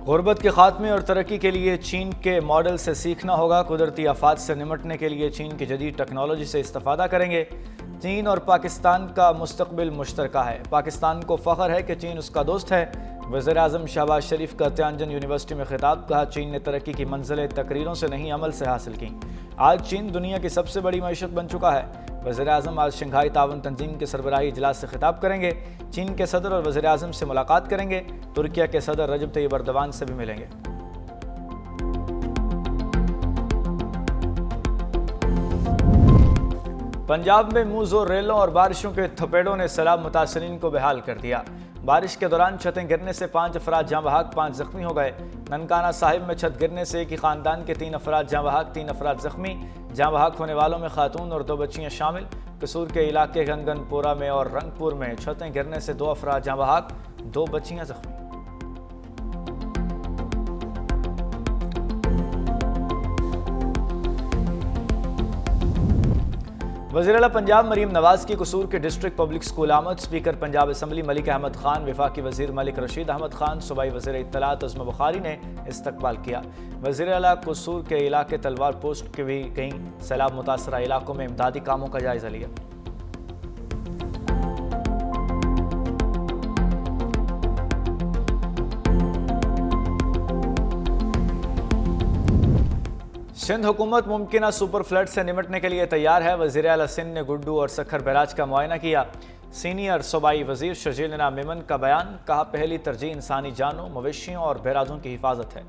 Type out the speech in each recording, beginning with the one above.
غربت کے خاتمے اور ترقی کے لیے چین کے ماڈل سے سیکھنا ہوگا۔ قدرتی آفات سے نمٹنے کے لیے چین کی جدید ٹیکنالوجی سے استفادہ کریں گے۔ چین اور پاکستان کا مستقبل مشترکہ ہے۔ پاکستان کو فخر ہے کہ چین اس کا دوست ہے۔ وزیر اعظم شہباز شریف کا تیانجن یونیورسٹی میں خطاب۔ کہا، چین نے ترقی کی منزلیں تقریروں سے نہیں عمل سے حاصل کیں۔ آج چین دنیا کی سب سے بڑی معیشت بن چکا ہے۔ وزیر اعظم آج شنگھائی تعاون تنظیم کے سربراہی اجلاس سے خطاب کریں گے۔ چین کے صدر اور وزیر اعظم سے ملاقات کریں گے۔ ترکیہ کے صدر رجب طیب اردوان سے بھی ملیں گے۔ پنجاب میں منہ زور ریلوں اور بارشوں کے تھپیڑوں نے سیلاب متاثرین کو بحال کر دیا۔ بارش کے دوران چھتیں گرنے سے 5 افراد جاں بحق، 5 زخمی ہو گئے۔ ننکانہ صاحب میں چھت گرنے سے ایک ہی خاندان کے 3 افراد جاں بحق، 3 افراد زخمی۔ جاں بحق ہونے والوں میں خاتون اور 2 بچیاں شامل۔ قصور کے علاقے گنگن پورہ میں اور رنگ پور میں چھتیں گرنے سے 2 افراد جاں بحق، 2 بچیاں زخمی۔ وزیر اعلیٰ پنجاب مریم نواز کی قصور کے ڈسٹرکٹ پبلک سکول آمد۔ اسپیکر پنجاب اسمبلی ملک احمد خان، وفاقی وزیر ملک رشید احمد خان، صوبائی وزیر اطلاعات عظمی بخاری نے استقبال کیا۔ وزیر اعلیٰ قصور کے علاقے تلوار پوسٹ کے بھی کئی سیلاب متاثرہ علاقوں میں امدادی کاموں کا جائزہ لیا۔ سندھ حکومت ممکنہ سپر فلڈ سے نمٹنے کے لیے تیار ہے۔ وزیر اعلیٰ سندھ نے گڈو اور سکھر بیراج کا معائنہ کیا۔ سینئر صوبائی وزیر شرجیل میمن کا بیان۔ کہا، پہلی ترجیح انسانی جانوں، مویشیوں اور بیراجوں کی حفاظت ہے۔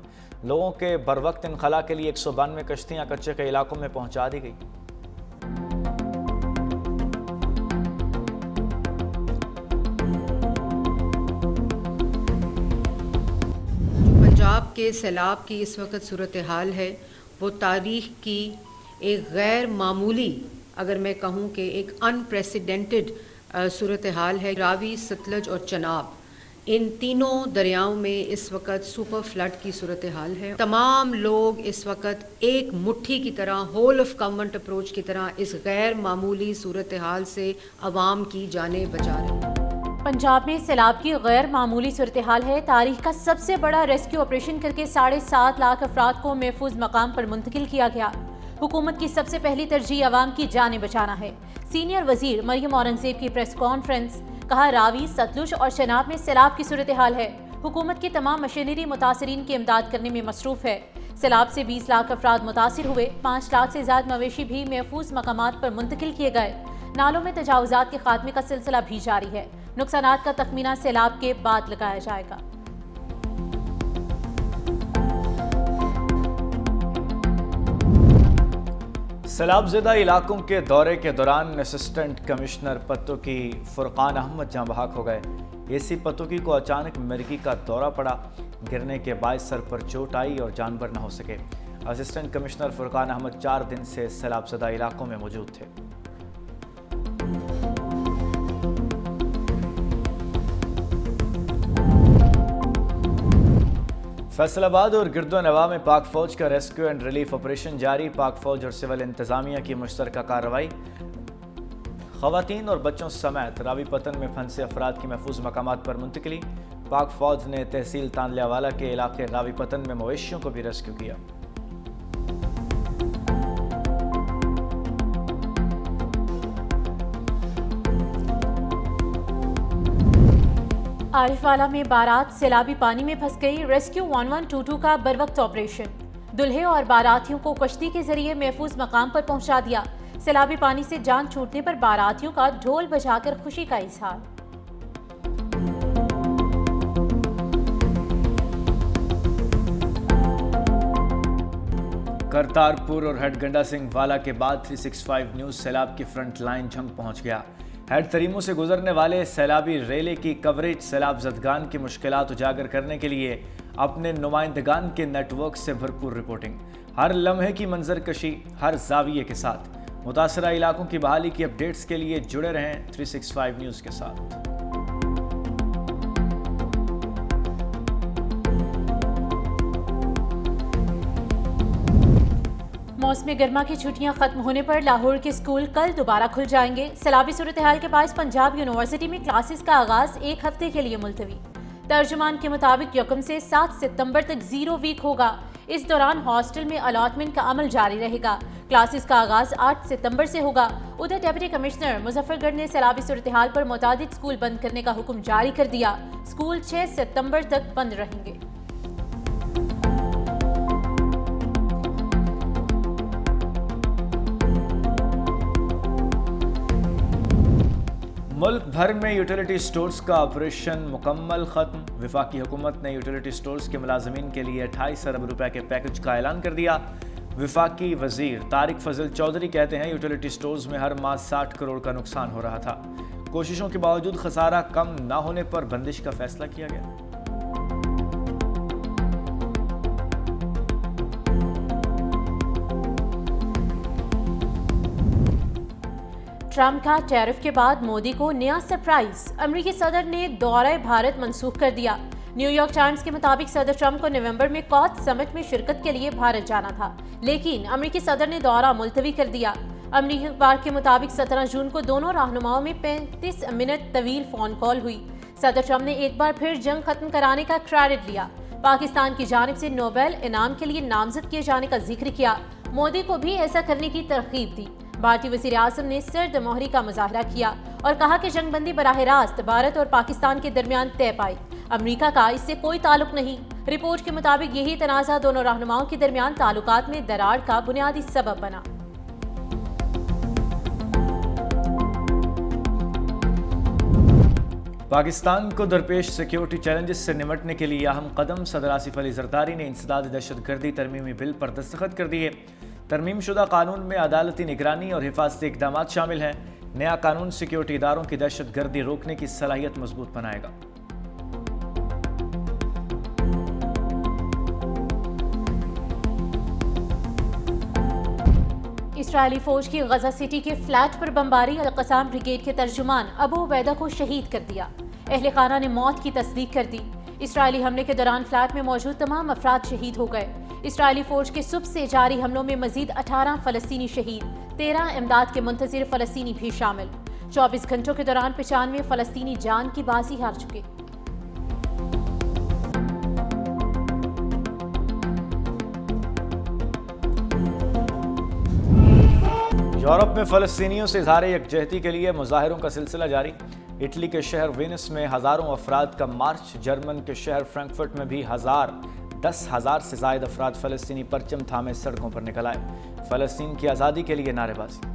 لوگوں کے بروقت انخلاء کے لیے 192 کشتیاں کچے کے علاقوں میں پہنچا دی گئی۔ پنجاب کے سیلاب کی اس وقت صورتحال ہے وہ تاریخ کی ایک غیر معمولی، اگر میں کہوں کہ ایک انپریسیڈنٹڈ صورتحال ہے۔ راوی، ستلج اور چناب، ان تینوں دریاؤں میں اس وقت سپر فلڈ کی صورتحال ہے۔ تمام لوگ اس وقت ایک مٹھی کی طرح، ہول آف گورنمنٹ اپروچ کی طرح اس غیر معمولی صورتحال سے عوام کی جانیں بچا رہے ہیں۔ پنجاب میں سیلاب کی غیر معمولی صورتحال ہے۔ تاریخ کا سب سے بڑا ریسکیو آپریشن کر کے 7.5 لاکھ افراد کو محفوظ مقام پر منتقل کیا گیا۔ حکومت کی سب سے پہلی ترجیح عوام کی جانیں بچانا ہے۔ سینئر وزیر مریم اورنگزیب کی پریس کانفرنس۔ کہا، راوی، ستلج اور چناب میں سیلاب کی صورتحال ہے۔ حکومت کی تمام مشینری متاثرین کی امداد کرنے میں مصروف ہے۔ سیلاب سے 20 لاکھ افراد متاثر ہوئے۔ 5 لاکھ سے زیادہ مویشی بھی محفوظ مقامات پر منتقل کیے گئے۔ نالوں میں تجاوزات کے خاتمے کا سلسلہ بھی جاری ہے۔ نقصانات کا تخمینہ سیلاب کے بعد لگایا جائے گا۔ سیلاب زدہ علاقوں کے دورے کے دوران اسسٹنٹ کمشنر پتوکی فرقان احمد جاں بحق ہو گئے۔ اے سی پتوکی کو اچانک مرگی کا دورہ پڑا۔ گرنے کے باعث سر پر چوٹ آئی اور جانور نہ ہو سکے۔ اسسٹنٹ کمشنر فرقان احمد 4 دن سے سیلاب زدہ علاقوں میں موجود تھے۔ فیصل آباد اور گرد و نواح میں پاک فوج کا ریسکیو اینڈ ریلیف آپریشن جاری۔ پاک فوج اور سول انتظامیہ کی مشترکہ کارروائی۔ خواتین اور بچوں سمیت راوی پتن میں پھنسے افراد کی محفوظ مقامات پر منتقلی۔ پاک فوج نے تحصیل تانلیہ والا کے علاقے راوی پتن میں مویشیوں کو بھی ریسکیو کیا۔ عارف والا میں بارات سیلابی پانی میں پھنس گئی۔ ریسکیو 1122 کا بروقت آپریشن۔ دلہے اور باراتیوں کو کشتی کے ذریعے محفوظ مقام پر پہنچا دیا۔ سیلابی پانی سے جان چھوٹنے پر باراتیوں کا ڈھول بجا کر خوشی کا اظہار۔ کرتارپور اور ہیڈ گنڈا سنگھ والا کے بعد 365 نیوز سیلاب کی فرنٹ لائن جھنگ پہنچ گیا۔ ہیڈ تریموں سے گزرنے والے سیلابی ریلے کی کوریج سیلاب زدگان کی مشکلات اجاگر کرنے کے لیے اپنے نمائندگان کے نیٹ ورک سے بھرپور رپورٹنگ، ہر لمحے کی منظر کشی، ہر زاویے کے ساتھ۔ متاثرہ علاقوں کی بحالی کی اپڈیٹس کے لیے جڑے رہیں 365 نیوز کے ساتھ۔ موسم گرما کی چھٹیاں ختم ہونے پر لاہور کے اسکول کل دوبارہ کھل جائیں گے۔ سیلابی صورتحال کے باعث پنجاب یونیورسٹی میں کلاسز کا آغاز 1 ہفتے کے لیے ملتوی۔ ترجمان کے مطابق 1 سے 7 ستمبر تک 0 ویک ہوگا۔ اس دوران ہاسٹل میں الاٹمنٹ کا عمل جاری رہے گا۔ کلاسز کا آغاز 8 ستمبر سے ہوگا۔ ادھر ڈپٹی کمشنر مظفر گڑھ نے سیلابی صورتحال پر متعدد اسکول بند کرنے کا حکم جاری کر دیا۔ اسکول 6 ستمبر تک بند رہیں گے۔ ملک بھر میں یوٹیلیٹی سٹورز کا آپریشن مکمل ختم۔ وفاقی حکومت نے یوٹیلیٹی سٹورز کے ملازمین کے لیے 28 ارب روپے کے پیکج کا اعلان کر دیا۔ وفاقی وزیر طارق فضل چودھری کہتے ہیں یوٹیلیٹی سٹورز میں ہر ماہ 60 کروڑ کا نقصان ہو رہا تھا۔ کوششوں کے باوجود خسارہ کم نہ ہونے پر بندش کا فیصلہ کیا گیا۔ ٹرمپ کا ٹیرف کے بعد مودی کو نیا سرپرائز، امریکی صدر نے دورہ بھارت منسوخ کر دیا۔ نیو یارک ٹائمز کے مطابق صدر ٹرمپ کو نومبر میں کوچ سمٹ میں شرکت کے لیے بھارت جانا تھا، لیکن امریکی صدر نے دورہ ملتوی کر دیا۔ امریکی اخبار کے مطابق 17 جون کو دونوں رہنماؤں میں 35 منٹ طویل فون کال ہوئی۔ صدر ٹرمپ نے ایک بار پھر جنگ ختم کرانے کا کریڈٹ لیا، پاکستان کی جانب سے نوبل انعام کے لیے نامزد کیے جانے کا ذکر کیا، مودی کو بھی ایسا کرنے کی ترغیب دی۔ بھارتی وزیر اعظم نے سرد مہری کا مظاہرہ کیا اور کہا کہ جنگ بندی براہ راست بھارت اور پاکستان کے درمیان طے پائی، امریکہ کا اس سے کوئی تعلق نہیں۔ رپورٹ کے مطابق یہی تنازع دونوں رہنماؤں کے درمیان تعلقات میں دراڑ کا بنیادی سبب بنا۔ پاکستان کو درپیش سیکیورٹی چیلنجز سے نمٹنے کے لیے اہم قدم، صدر آصف علی زرداری نے انسداد دہشت گردی ترمیمی بل پر دستخط کر دیے۔ ترمیم شدہ قانون میں عدالتی نگرانی اور حفاظتی اقدامات شامل ہیں۔ نیا قانون سیکیورٹی اداروں کی دہشت گردی روکنے کی صلاحیت مضبوط بنائے گا۔ اسرائیلی فوج کی غزہ سٹی کے فلیٹ پر بمباری، القسام بریگیڈ کے ترجمان ابو عبیدہ کو شہید کر دیا۔ اہل خانہ نے موت کی تصدیق کر دی۔ اسرائیلی حملے کے دوران فلیٹ میں موجود تمام افراد شہید ہو گئے۔ اسرائیلی فوج کے صبح سے جاری حملوں میں مزید 18 فلسطینی شہید، 13 امداد کے منتظر فلسطینی بھی شامل۔ 24 گھنٹوں کے دوران 95 فلسطینی جان کی بازی ہار چکے۔ یورپ میں فلسطینیوں سے اظہار یکجہتی کے لیے مظاہروں کا سلسلہ جاری۔ اٹلی کے شہر وینس میں ہزاروں افراد کا مارچ، جرمن کے شہر فرینکفرٹ میں بھی 10,000 سے زائد افراد فلسطینی پرچم تھامے سڑکوں پر نکل آئے۔ فلسطین کی آزادی کے لیے نعرے بازی۔